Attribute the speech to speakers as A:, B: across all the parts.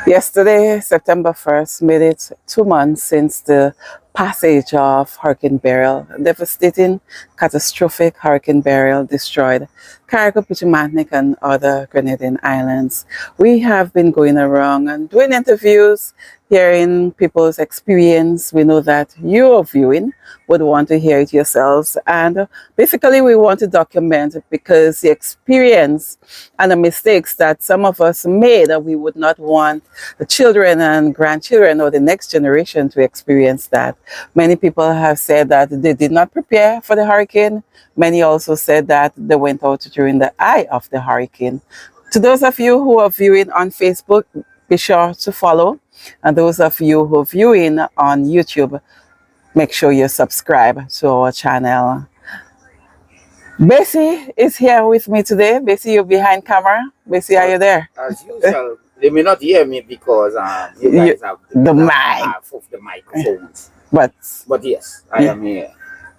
A: Yesterday, September 1st, made it 2 months since the passage of Hurricane Beryl. Devastating, catastrophic Hurricane Beryl destroyed Carriacou, Pichimatnik, and other Grenadine islands. We have been going around and doing interviews, hearing people's experience. We know that you are viewing would want to hear it yourselves. And basically, we want to document it because the experience and the mistakes that some of us made, that we would not want the children and grandchildren or the next generation to experience that. Many people have said that they did not prepare for the hurricane. Many also said that they went out during the eye of the hurricane. To those of you who are viewing on Facebook, be sure to follow. And those of you who are viewing on YouTube, make sure you subscribe to our channel. Bessie is here with me today. Bessie, you're behind camera. Bessie, are you there?
B: As usual, they may not hear me because you guys have
A: the mic.
B: Half of the microphones.
A: But
B: yes, I am here.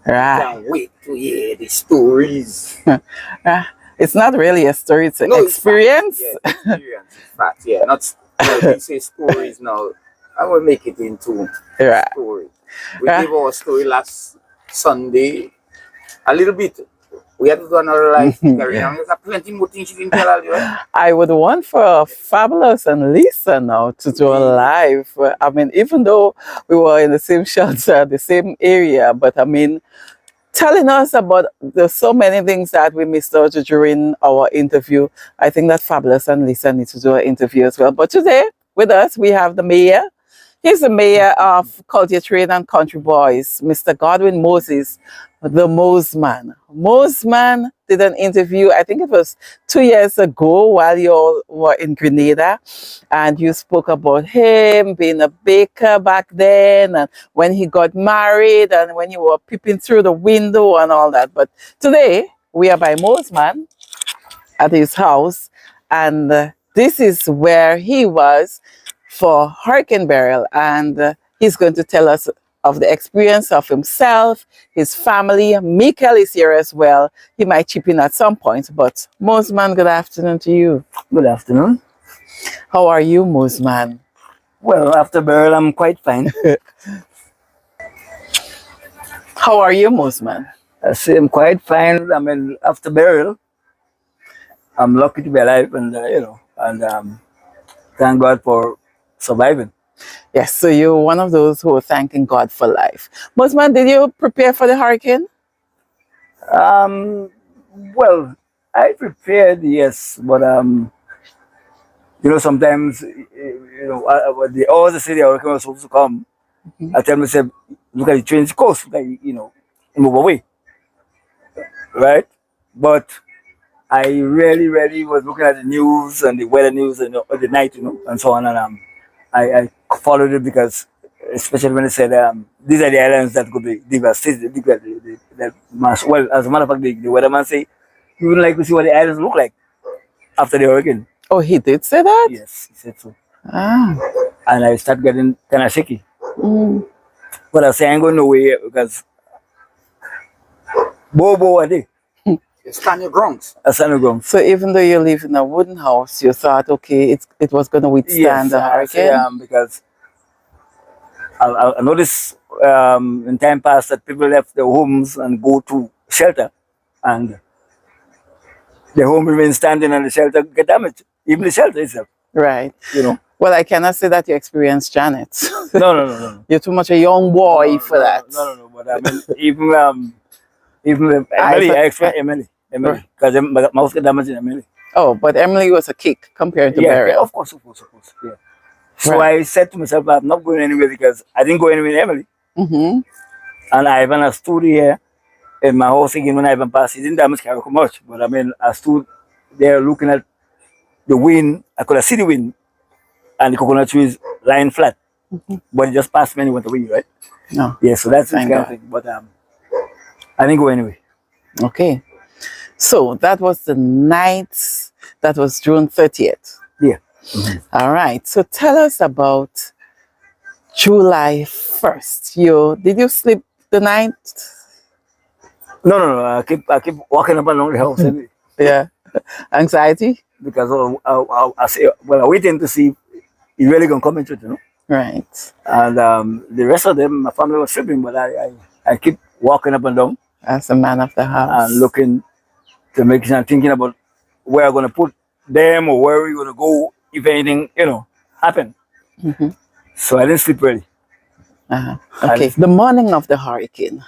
A: right.
B: Can't wait to hear the stories.
A: It's not really a story, it's an experience.
B: It's fact. Yeah, experience. In fact, yeah. Not you say stories now. I will make it into a story. We gave our story last Sunday. A little bit. We had to do another live carry on. There's plenty more things you can tell you, right?
A: I would want for Fabulous and Lisa now to do a live. I mean, even though we were in the same shelter, the same area, but I mean, telling us about there's so many things that we missed out during our interview. I think that Fabulous and Lisa need to do an interview as well. But today, with us, we have the mayor. He's the mayor of Culture Trade and Country Boys, Mr. Godwin Moses, the Moseman. Moseman did an interview, I think it was 2 years ago while you all were in Grenada, and you spoke about him being a baker back then, and when he got married, and when you were peeping through the window and all that. But today, we are by Moseman at his house, and this is where he was for Hurricane Beryl, and he's going to tell us of the experience of himself, his family. Michael is here as well. He might chip in at some point, but Moseman, good afternoon to you.
C: Good afternoon.
A: How are you, Moseman?
C: Well, after Beryl, I'm quite fine.
A: How are you, Moseman?
C: I say I'm quite fine. I mean, after Beryl, I'm lucky to be alive, and thank God for surviving.
A: Yes, so you're one of those who are thanking God for life. Moseman, did you prepare for the hurricane?
C: Well, I prepared, yes, but sometimes the hours they say the hurricane was supposed to come, I tell myself, look at the change course, move away, right? But I really was looking at the news and the weather news and the night, and so on, and I followed it because, especially when they said these are the islands that could be devastated. Well, as a matter of fact, the weatherman say he would like to see what the islands look like after the hurricane.
A: Oh, he did say that?
C: Yes, he said so.
A: Ah.
C: And I started getting kind of shaky. But I say I ain't going nowhere because Bobo a day.
B: Stand your grounds.
C: I stand your grounds.
A: So even though you live in a wooden house, you thought, okay, it was going to withstand the hurricane?
C: Yes, because I noticed in time past that people left their homes and go to shelter, and the home remains standing and the shelter get damaged, even the shelter itself.
A: Right. Well, I cannot say that you experienced Janet.
C: No.
A: You're too much a young boy for that.
C: No. But I mean, even Emily, I expect Emily, because my house got damaged in Emily.
A: Oh, but Emily was a kick compared to Beryl.
C: Yeah, of course, yeah. So I said to myself, I'm not going anywhere because I didn't go anywhere in Emily. And Ivan stood here in my house again when Ivan passed. He didn't damage Carriacou much, but I mean, I stood there looking at the wind. I could see the wind and the coconut trees lying flat. But it just passed me and it went away, right?
A: No.
C: Yeah, so that's the kind of thing. But I didn't go anyway.
A: Okay. So that was the night, that was June 30th.
C: Yeah.
A: All right. So tell us about July 1st. Did you sleep the night?
C: No. I keep walking up and down the house.
A: Yeah. Anxiety?
C: Because I say, well, I'm waiting to see he really gonna come into it, you know.
A: Right.
C: And the rest of them, my family was sleeping, but I keep walking up and down
A: As a man of the house.
C: and looking to make sure, thinking about where I'm gonna put them or where we're gonna go if anything, you know, happen.
A: Mm-hmm.
C: So I didn't sleep really.
A: Okay. The morning of the hurricane,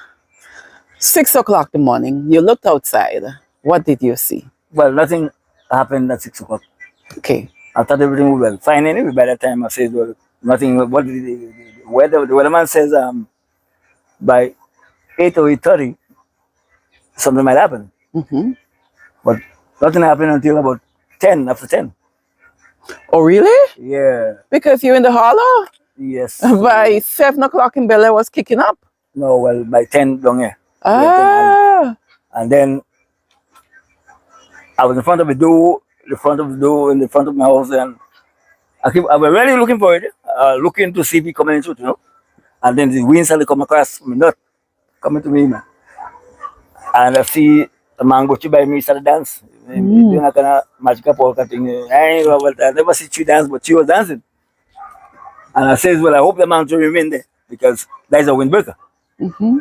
A: 6 o'clock the morning, you looked outside. What did you see?
C: Well, nothing happened at 6 o'clock.
A: Okay.
C: I thought everything was well. Fine anyway. By that time, I said, well, nothing. What did the weatherman says? By 8 or 8:30, something might happen.
A: Mm-hmm.
C: But nothing happened until about 10. After 10.
A: Oh, really?
C: Yeah.
A: Because you're in the hollow?
C: Yes.
A: By 7 o'clock in Bel Air was kicking up.
C: No. Well, by 10 down here.
A: Ah.
C: And then I was in front of the door, in the front of my house, and I was really looking for it, looking to see if he coming into it, you know. And then the wind started come across me, not coming to me, man. And I see a man go to by me, started dance. Doing a kind of magical polka thing. I never see she dance, but she was dancing. And I says, well, I hope the man to remain there because that is a windbreaker.
A: Mm-hmm.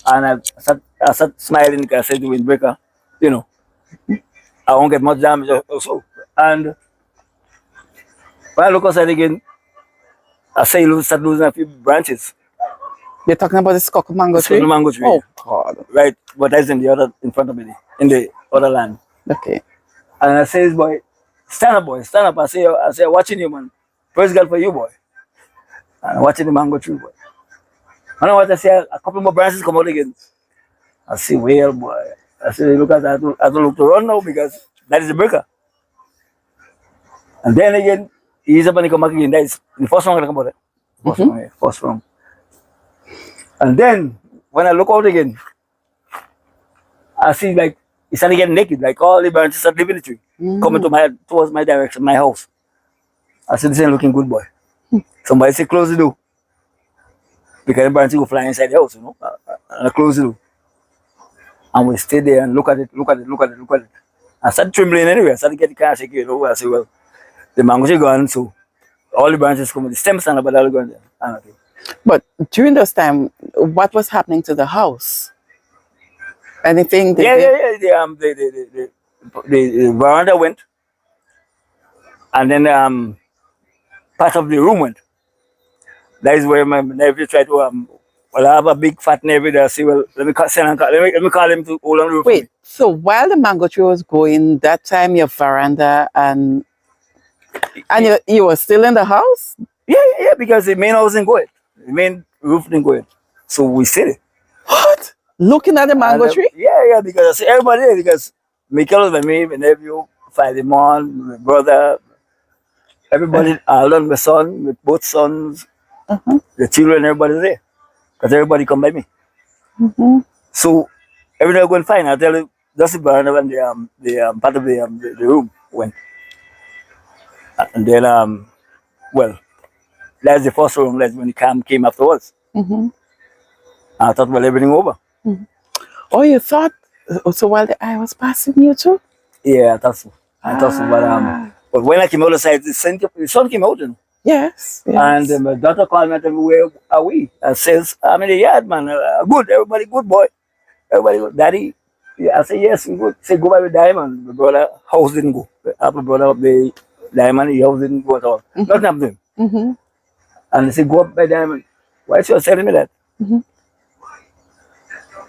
C: And I sat smiling because I said the windbreaker, you know, I won't get much damage or so. And when I look outside again, I say start losing a few branches.
A: You're talking about the skunk mango tree?
C: Mango tree.
A: Oh, God.
C: Right, but that's in front of me, in the other land.
A: Okay.
C: And I says, boy, boy, stand up. I say, watching you, man. Praise God for you, boy. And watching the mango tree, boy. I know what I say, a couple more branches come out again. I say, well, boy. I say, look at that. I don't look to run now because that is the breaker. And then again, he's up and he come back again. That is the first one I come about it. First one. And then when I look out again, I see like it's starting getting naked, like all the branches are leaving the tree, coming towards my direction, my house. I said, this ain't looking good, boy. Somebody say close the door. Because the branches go flying inside the house, you know. And I close the door. And we stay there and look at it. I started trembling anyway. I started getting kind of shaky, you know. I said, well, the mangoes are gone, so all the branches come, the stems stand up, but they're going there. And okay.
A: But during this time, what was happening to the house? Anything?
C: The veranda went, and then part of the room went. That is where my nephew tried to well, I have a big fat nephew there. I say, well, let me call him to hold on the roof.
A: Wait, so while the mango tree was going, that time your veranda and you were still in the house?
C: Yeah, because the main house didn't go it. The main roof didn't go it. So we sit it.
A: What? Looking at the mango tree?
C: Yeah, because I see everybody there because Michael was me, my nephew, Filemon, my brother, everybody, Alan, my son, with both sons, the children, everybody there. Because everybody come by me. So everything was going fine. I tell you, that's the veranda when the part of the room went. And then, well, that's the first room. That's when the cam came afterwards. I thought, well, everything over.
A: Oh, you thought? So while the eye was passing you too?
C: Yeah, I thought so. But when I came out outside, the sun came out. You know?
A: Yes.
C: And my daughter called me and told me, where are we? I says, I'm in the yard, man. Good, everybody good, boy. Everybody good. Daddy, yeah, I said, yes, we good. Say, go by with Diamond. My brother, house didn't go. After brother up the Diamond, the house didn't go at all. Nothing happened to him. And they said, go up by Diamond. Why is she telling me that?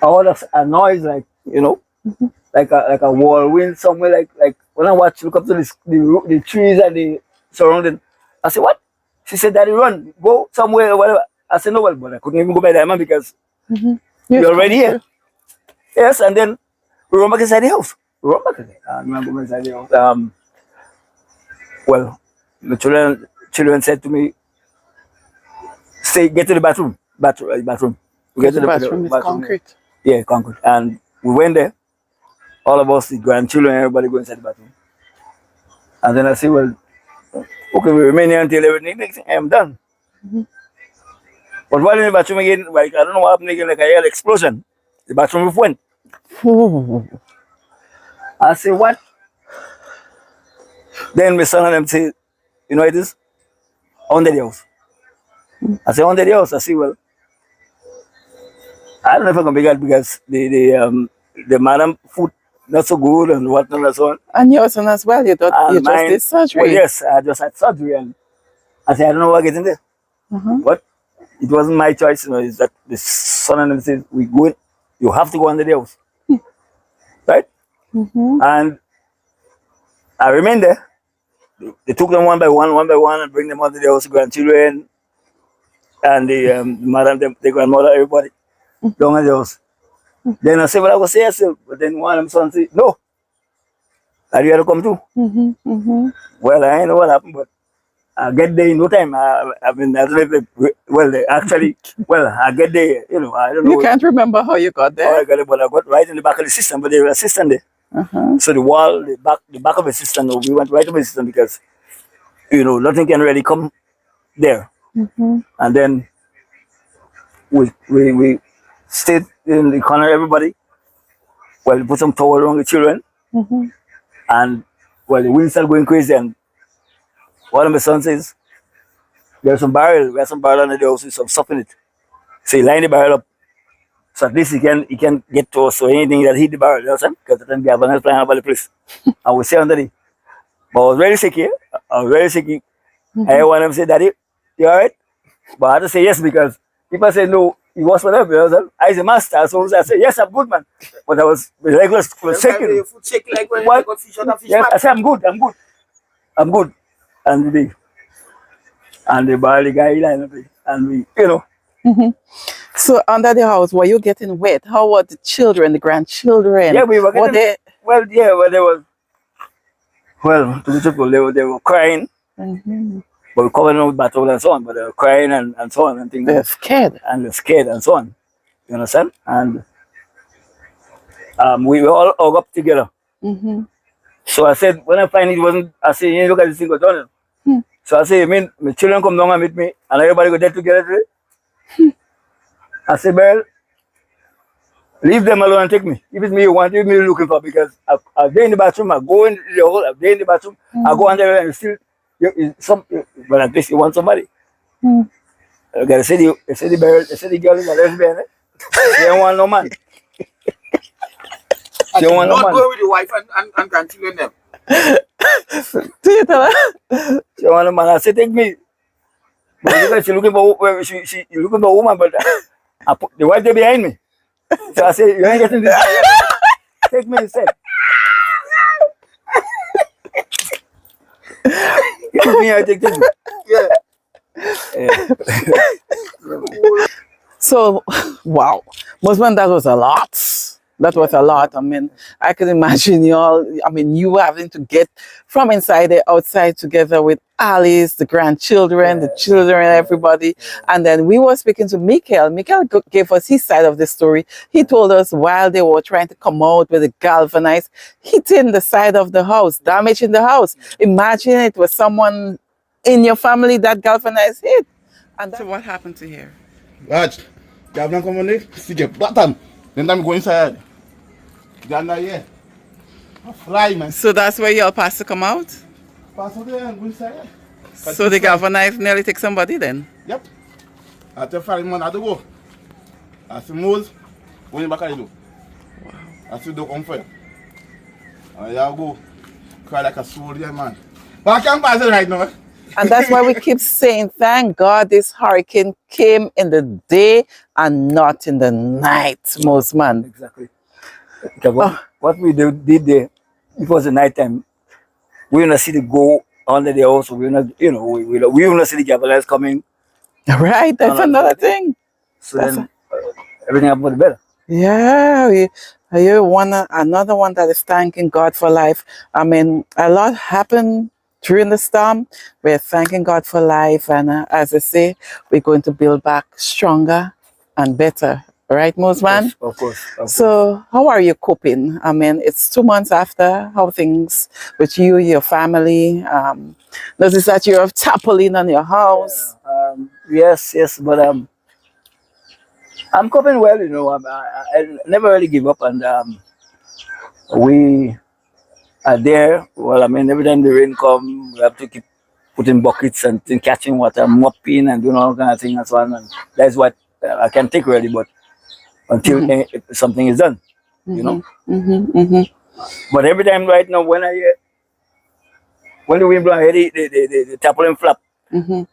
C: All of a noise, like, you know, like a whirlwind somewhere, like when I look up to the trees and the surrounding. I said, what? She said, Daddy, run, go somewhere or whatever. I said, no, well, but I couldn't even go by Diamond because you're already here. Yes, and then we run back inside the house. We run back again. And we go inside the house. Well, the children said to me, get to the bathroom. Bathroom.
A: We get to the bathroom. It's concrete.
C: Yeah, concrete. And we went there. All of us, the grandchildren, everybody go inside the bathroom. And then I said, well, okay, we remain here until everything I am done. But while in the bathroom again, like I don't know what happened again, like I heard explosion. The bathroom roof went. I say, what? Then my son and them say, you know what it is? under the house. I say under the house. I say, well, I don't know if I'm gonna be good because the madam food not so good and whatnot and so on.
A: And your son as well. You thought
C: And
A: you just
C: mine,
A: did surgery.
C: well, yes, I just had surgery and I said I don't know what getting there. But it wasn't my choice, you know, it's that the son and them said, we go, you have to go under the house. Right? And I remained there. They took them one by one, and bring them under the house, grandchildren, and the madam, the grandmother, everybody, down at the house. Then I said, well, I was say yourself. But then one of them sons said, no, are you had to come too? Well, I know what happened, but I get there in no time. I mean, actually, I get there, you know, I don't know.
A: You can't remember how you got there?
C: How I got it, but I got right in the back of the system, but they were assistant there. So the wall, the back of the system, we went right over the system because, you know, nothing can really come there. And then we stayed in the corner, everybody. Well, we put some towel around the children. And, well, the wind started going crazy. And one of my sons says, there's some barrel. We have some barrel under the house with some stuff in it. So he lined the barrel up. So at least he can get to us. So anything that hit the barrel, you know what I'm saying? Because then we have another plan about the place. And we stay under it. But I was very sick here. I was very sick. I want them to say, Daddy, you all right? But I had to say yes because people say no, he was whatever. You know what I'm saying? I a master. So I said, yes, I'm good, man. But I was regular shaking.
B: Shake like when you got fish on a fish
C: yes, I said, I'm good. And the barley guy lined up, and we, you know.
A: So under the house, were you getting wet? How were the children, the grandchildren?
C: Yeah, we were getting, they were, well, to the people, they were crying. But we covered them with battle and so on, but they were crying and so on and things.
A: They're scared.
C: And they're scared and so on. You understand? And we were all hung up together. So I said, when I find it wasn't, I said, you look at this thing go down. So I said, you mean my children come down and meet me and everybody go dead together today? I said, Beryl, leave them alone and take me. If it's me you want, if me you're looking for, because I'll be in the bathroom, I'll go in the hole, I'll be in the bathroom, I'll go under there and still, but at least you want somebody. Okay, they said the girl is a lesbian, eh? She don't want no man. She don't want no man.
B: Not go with the wife and grandchildren them.
A: Do you tell her?
C: She don't want no man. I said, take me. But she looking for she looking for a woman, but I put the wife there behind me. So I said, you ain't getting this. Take me instead. Give me, I take this.
B: Yeah.
A: So, wow. Moseman, that was a lot. That was a lot. I mean, I can imagine you all, I mean, you having to get from inside to outside together with Alice, the grandchildren, the children, everybody. And then we were speaking to Mikael. Mikael gave us his side of the story. He told us while they were trying to come out with the galvanized, hitting the side of the house, damaging the house. Imagine it was someone in your family that galvanized hit. And so what happened to here?
D: Watch. Governor come on there, see the bottom. Then I'm going inside. Down here. A fly, man.
A: So that's where y'all passed to come out?
D: Pass out there and go inside.
A: So the galvanized nearly take somebody then?
D: Yep. I tell fireman I had to go. I see Mose, when you back I do. Wow. I see the come fire. And y'all go. Cry like a soldier, man. But I can't pass it right now.
A: And that's why we keep saying, thank God this hurricane came in the day and not in the night, Moseman.
C: Exactly. Because what we did there, it was the night time. We didn't see the go under the house. We not, you know, we didn't see the galvanized coming.
A: Right, that's another thing.
C: So then everything happened better.
A: Yeah, another one that is thanking God for life. I mean, a lot happened during the storm. We're thanking God for life, and as I say, we're going to build back stronger and better. Right, Moseman?
C: Yes, of course.
A: So, how are you coping? I mean, it's 2 months after. How things with you, your family? Notice that you have tarpaulin on your house.
C: Yes, but I'm coping well. You know, I never really give up, and we are there. Well, I mean, every time the rain comes, we have to keep putting buckets and catching water, mopping and doing all kind of things and so on. And that's what I can take really, but until something is done, you know. But every time right now when the wind blow, I hear the tarpaulin flap.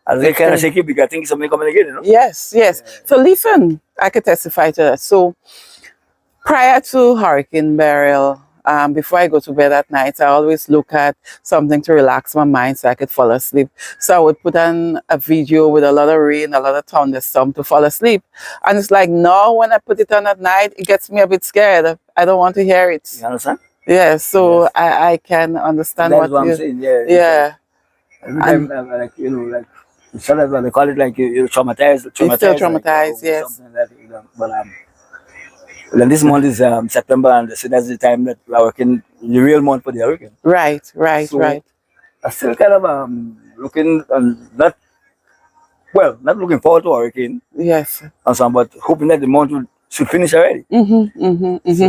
C: As they kind of shake it because I think something coming again, you know.
A: Yes, yes. So listen, I could testify to that. So prior to Hurricane Beryl, before I go to bed at night, I always look at something to relax my mind so I could fall asleep. So I would put on a video with a lot of rain, a lot of thunderstorm to fall asleep. And it's like, no, when I put it on at night, it gets me a bit scared. I don't want to hear it.
C: You understand?
A: Yeah, so
C: Yes.
A: I can understand
C: That's what I'm saying. Yeah.
A: Yeah.
C: Every time, like you know, like sometimes they call it like you're traumatized.
A: You're still
C: Like,
A: traumatized, yes.
C: something like that, you know. But well, this month is September, and so that's the time that we're working the real month for the hurricane.
A: Right.
C: So, I'm still kind of looking not looking forward to hurricane,
A: Yes.
C: but hoping that the month should finish already. So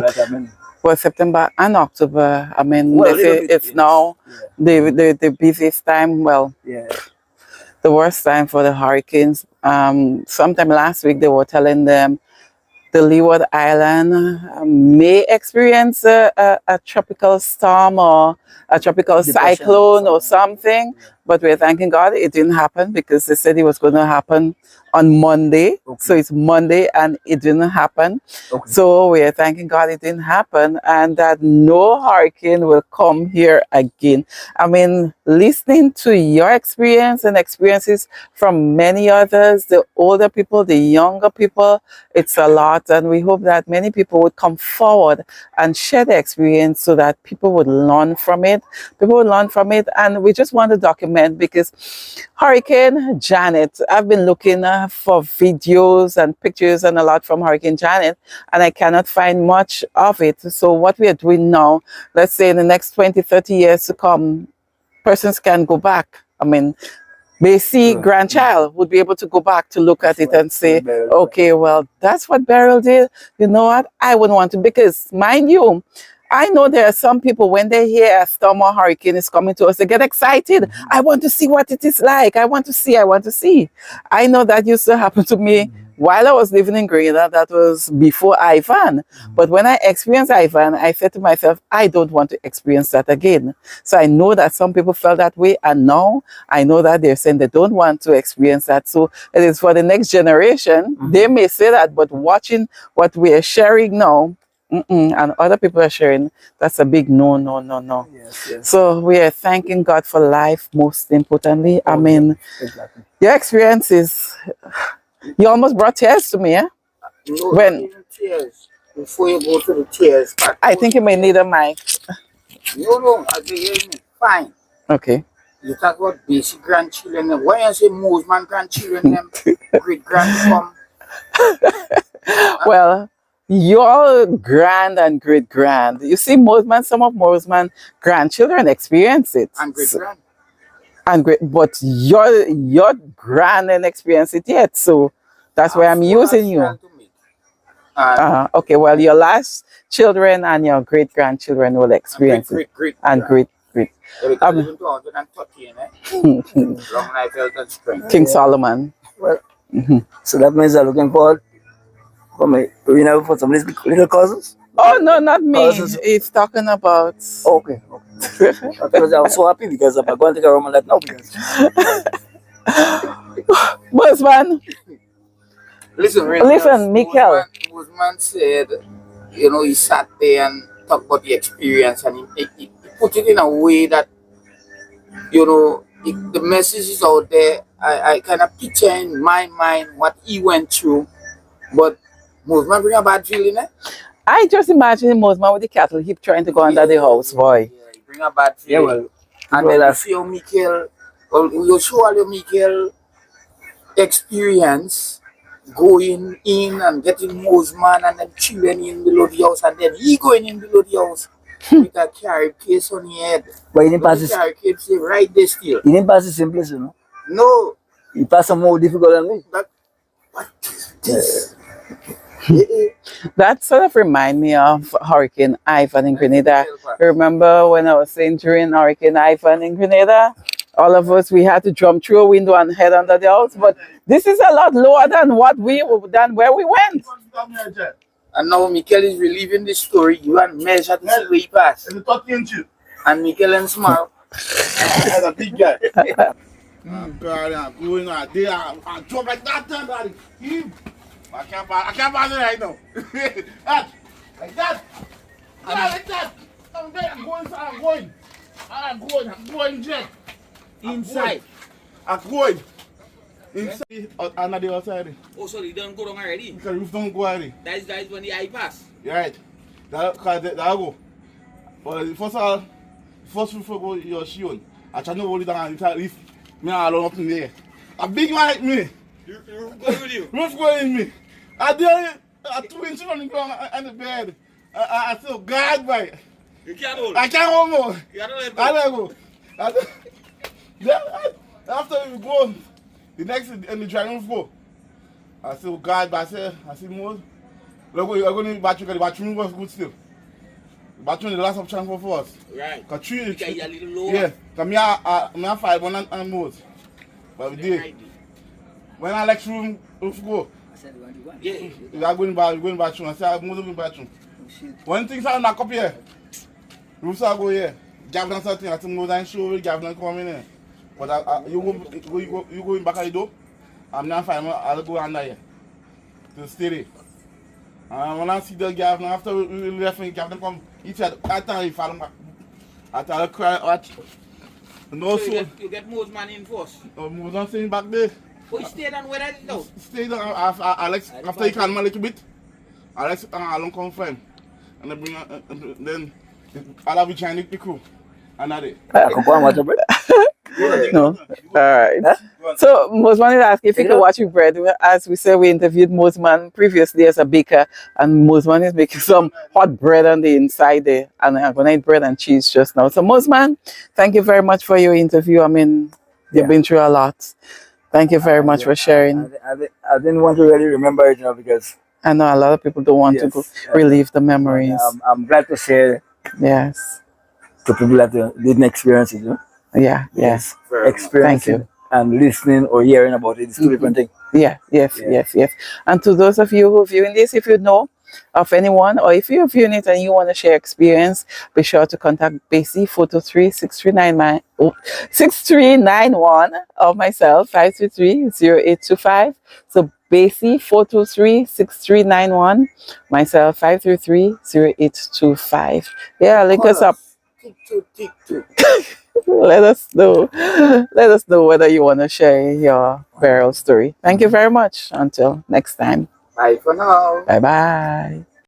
C: that's I mean.
A: Well, September and October, I mean,
C: Well,
A: they say it's now the busiest time, well,
C: Yeah.
A: the worst time for the hurricanes. Sometime last week, they were telling them the Leeward Island may experience a tropical storm or a tropical
C: Depression
A: cyclone
C: or
A: or something. But we're thanking God it didn't happen because they said it was going to happen on Monday.
C: Okay.
A: So it's Monday and it didn't happen.
C: Okay.
A: So we're thanking God it didn't happen and that no hurricane will come here again. I mean, listening to your experience and experiences from many others, the older people, the younger people, it's a lot. And we hope that many people would come forward and share their experience so that people would learn from it. People would learn from it. And we just want to document because Hurricane Janet, I've been looking for videos and pictures and a lot from Hurricane Janet, and I cannot find much of it. So what we are doing now, let's say in the next 20, 30 years to come, persons can go back. I mean, Macy grandchild would be able to go back to look at it and say, okay, well, that's what Beryl did. You know what? I wouldn't want to, because mind you, I know there are some people when they hear a storm or hurricane is coming to us, they get excited. I want to see what it is like. I want to see. I know that used to happen to me while I was living in Grenada. That was before Ivan. But when I experienced Ivan, I said to myself, I don't want to experience that again. So I know that some people felt that way. And now I know that they're saying they don't want to experience that. So it is for the next generation. They may say that, but watching what we are sharing now, and other people are sharing, that's a big no.
C: Yes.
A: So we are thanking God for life, most importantly. I mean,
C: Exactly.
A: your experience is, you almost brought tears to me, eh?
B: No,
A: When-
B: not even tears. Before you go to the tears part.
A: I think you may need a mic.
B: No, I can hear me. Fine.
A: Okay.
B: You talk about basic grandchildren. Them. Why you say Moseman grandchildren? Them great grand
A: Well, your grand and great grand. You see, some of Moseman grandchildren experience it.
B: and great grand.
A: And great, but your grand didn't experience it yet. So that's why I'm using you. Okay, well, your last children and your great grandchildren will experience it.
B: Great.
A: And great.
B: Even 213, Long life, health, and strength.
A: King Solomon.
C: Well, so that means I'm looking forward for some little cousins.
A: Oh, no, not me.
C: Cousins.
A: It's talking about...
C: Okay. Because I was so happy because I'm going to take a room like now because
A: Moseman. Listen, Mikel.
B: Moseman said, he sat there and talked about the experience and he put it in a way that, the message is out there. I kind of picture in my mind what he went through, but Moseman bring a bad feeling, eh?
A: I just imagine Moseman with the cattle heap trying to go under the house, boy.
B: Yeah, he bring a bad feeling. And then you see how Mikel, you show all your Mikel experience going in and getting Moseman and then children in below the house and then he going in below the house with a carry case on his head.
C: But he didn't pass his
B: carry case right there still.
C: He didn't pass the simplest,
B: No.
C: He passed some more difficult than me.
B: But what is this?
A: That sort of remind me of Hurricane Ivan in Grenada. Remember when I was saying during Hurricane Ivan in Grenada, all of us, we had to jump through a window and head under the house. But this is a lot lower than where we went.
B: And now Mikel is reliving the story. You and measure to see where he passed.
D: And the 30 inches.
B: And Mikel and smile.
D: That's a big guy. I'm going out there. I jump like that time, daddy. I can't pass it right now. That, like that. Yeah, like that. I'm there. I'm going, Jet.
B: Inside.
D: I'm going. Inside. And the outside.
B: Oh, so they don't go down already?
D: Because the roof don't go already.
B: That is when the eye pass.
D: You're right. That'll go. But first roof will go your shield. I try to hold it down and lift me alone up in there. A big man like me.
B: Roof going with you?
D: Roof going with me. I did a 2 inches on the ground and the bed. I still guard by it.
B: You can't hold.
D: I can't hold more.
B: You gotta let go.
D: I let go. Then after we go, the next and the driving roof go. I still guard by I see more. Look, you're going to the bathroom because the bathroom was good still. The bathroom is the last option for us.
B: Right.
D: Because tree
B: You get a little lower.
D: yeah, because I 5 and more. But we did. When I like room go,
B: Yeah.
D: we are going bathroom. I say I'm moving bathroom. One thing I knock up here. Roofs are go here. Gavin something. I think more than show. Gavin come in here. But you go back at the door. I'm not fine. I'll go under here to stay there. And when I see the Gavin after we left, Gavin come. He said, "I thought he fall back. I thought I cry. No,
B: So
D: so
B: you get Moseman in first.
D: Moseman staying back there.
B: Oh, you stay down where that is now?
D: Stay down. Alex, after he calm a little bit, Alex along come friend. And then then I'll have join the crew. And that's it.
C: Come on, watch a break.
A: No. All right. So Moseman is asking if you can watch your bread. As we said, we interviewed Moseman previously as a baker, and Moseman is making some hot bread on the inside there. And I'm going to eat bread and cheese just now. So Moseman, thank you very much for your interview. I mean, you've been through a lot. Thank you very much for sharing.
C: I didn't want to really remember it, because
A: I know a lot of people don't want to go relive the memories.
C: I'm glad to share
A: Yes.
C: to people that didn't experience it.
A: Yeah. Yes.
C: Experiencing
A: Thank you.
C: and listening or hearing about it is two different things.
A: Yeah, yes. And to those of you who are viewing this, if you know of anyone or if you're viewing it and you want to share experience, be sure to contact Basie 423-6391 or myself 533-0825. So Basie 423-6391, myself 533-0825. Yeah, link us up. Let us know whether you want to share your Beryl story. Thank you very much. Until next time.
B: Bye for now.
A: Bye bye.